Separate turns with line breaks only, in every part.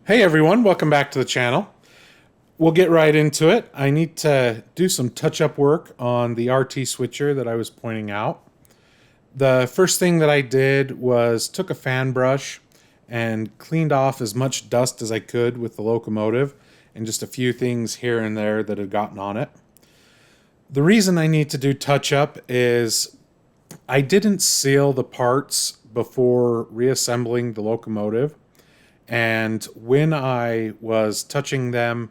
Hey everyone, welcome back to the channel. We'll get right into it. I need to do some touch-up work on the RT switcher that I was pointing out. The first thing that I did was took a fan brush and cleaned off as much dust as I could with the locomotive and just a few things here and there that had gotten on it. The reason I need to do touch-up is I didn't seal the parts before reassembling the locomotive. And when I was touching them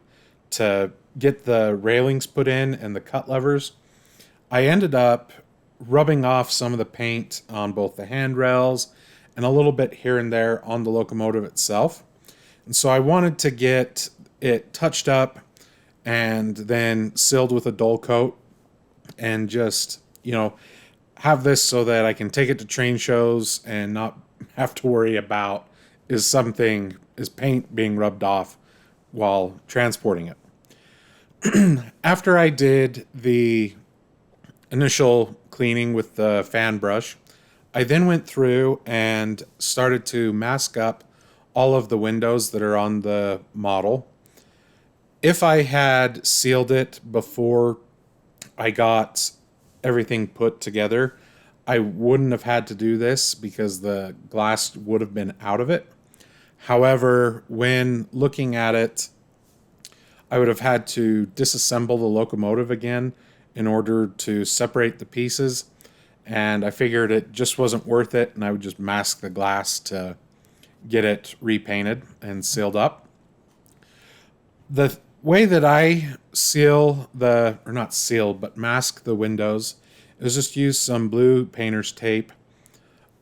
to get the railings put in and the cut levers, I ended up rubbing off some of the paint on both the handrails and a little bit here and there on the locomotive itself. And so I wanted to get it touched up and then sealed with a dull coat and just, have this so that I can take it to train shows and not have to worry about is paint being rubbed off while transporting it. After I did the initial cleaning with the fan brush, I then went through and started to mask up all of the windows that are on the model. If I had sealed it before I got everything put together, I wouldn't have had to do this because the glass would have been out of it. However, when looking at it, I would have had to disassemble the locomotive again in order to separate the pieces, and I figured it just wasn't worth it, and I would just mask the glass to get it repainted and sealed up. The way that I mask the windows is just use some blue painter's tape.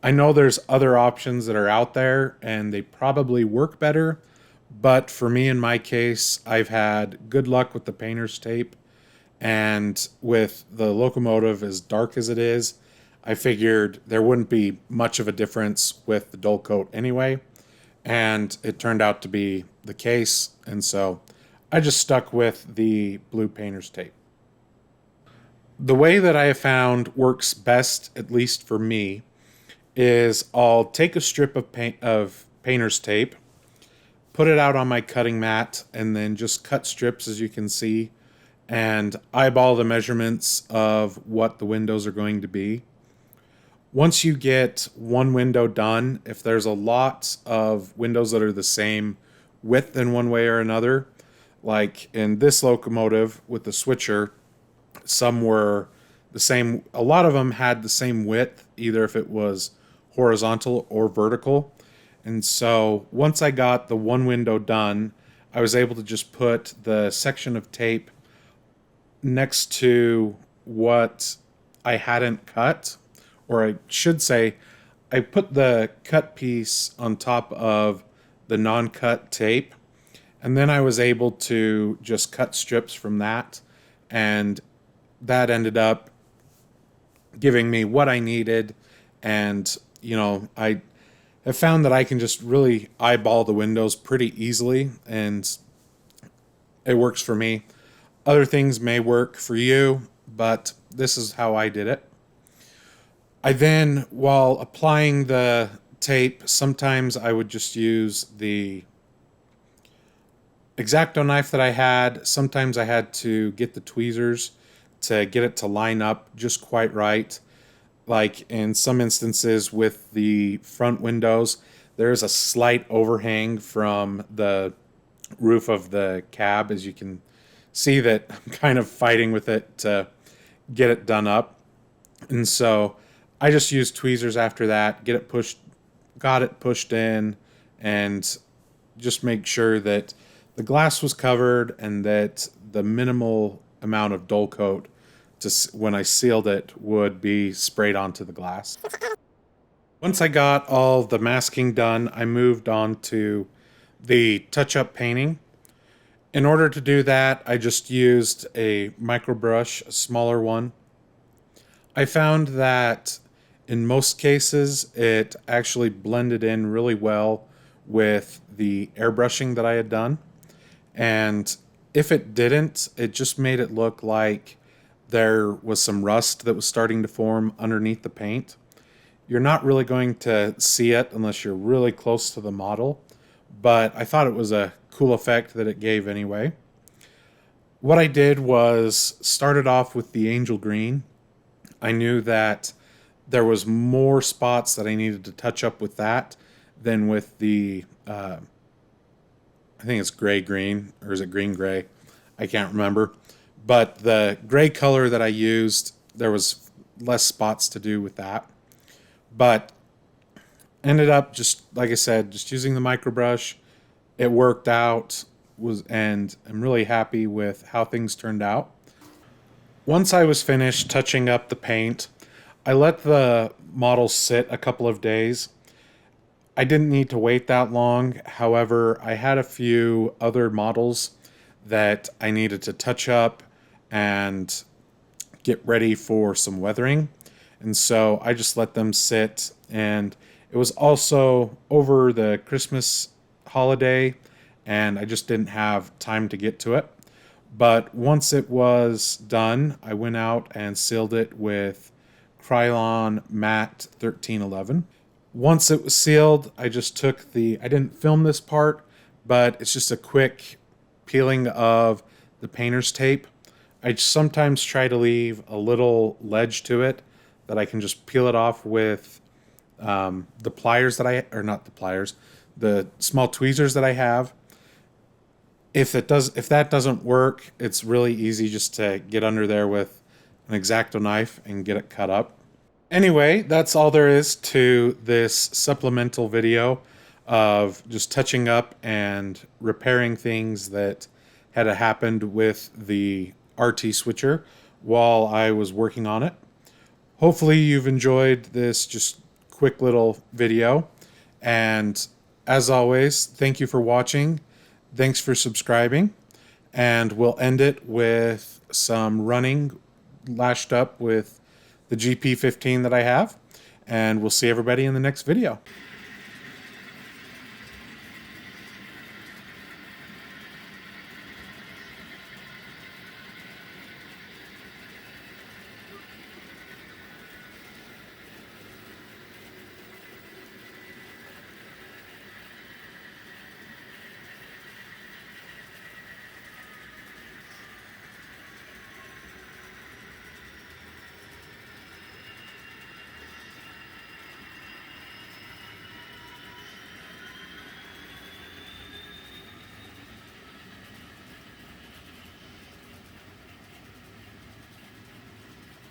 I know there's other options that are out there and they probably work better, but for me in my case, I've had good luck with the painter's tape, and with the locomotive as dark as it is, I figured there wouldn't be much of a difference with the dull coat anyway, and it turned out to be the case, and so I just stuck with the blue painter's tape. The way that I have found works best, at least for me, is I'll take a strip of painter's tape, put it out on my cutting mat, and then just cut strips, as you can see, and eyeball the measurements of what the windows are going to be. Once you get one window done, if there's a lot of windows that are the same width in one way or another, like in this locomotive with the switcher, some were the same, a lot of them had the same width, either if it was horizontal or vertical. And so once I got the one window done, I was able to just put the section of tape next to what I hadn't cut, or I should say, I put the cut piece on top of the non-cut tape, and then I was able to just cut strips from that, and that ended up giving me what I needed. And I have found that I can just really eyeball the windows pretty easily, and it works for me. Other things may work for you, but this is how I did it. I then, while applying the tape, sometimes I would just use the X-Acto knife that I had. Sometimes I had to get the tweezers to get it to line up just quite right. Like in some instances with the front windows, there's a slight overhang from the roof of the cab, as you can see that I'm kind of fighting with it to get it done up. And so I just used tweezers after that, got it pushed in, and just make sure that the glass was covered and that the minimal amount of dull coat when I sealed it would be sprayed onto the glass. Once I got all the masking done, I moved on to the touch-up painting. In order to do that, I just used a micro brush, a smaller one. I found that in most cases it actually blended in really well with the airbrushing that I had done, and if it didn't, it just made it look like there was some rust that was starting to form underneath the paint. You're not really going to see it unless you're really close to the model, but I thought it was a cool effect that it gave anyway. What I did was started off with the angel green. I knew that there was more spots that I needed to touch up with that than with the I think it's gray green, or is it green gray? I can't remember. But the gray color that I used, there was less spots to do with that. But ended up, just like I said, just using the micro brush. It worked out, and I'm really happy with how things turned out. Once I was finished touching up the paint, I let the model sit a couple of days. I didn't need to wait that long. However, I had a few other models that I needed to touch up and get ready for some weathering. And so I just let them sit. And it was also over the Christmas holiday, and I just didn't have time to get to it. But once it was done, I went out and sealed it with Krylon Matte 1311. Once it was sealed, I just took I didn't film this part, but it's just a quick peeling of the painter's tape. I sometimes try to leave a little ledge to it that I can just peel it off with the pliers or not the pliers, the small tweezers that I have. If that doesn't work, it's really easy just to get under there with an X-Acto knife and get it cut up. Anyway, that's all there is to this supplemental video of just touching up and repairing things that had happened with the RT switcher while I was working on it. Hopefully you've enjoyed this just quick little video, and as always, thank you for watching. Thanks for subscribing, and we'll end it with some running lashed up with the GP15 that I have, and we'll see everybody in the next video.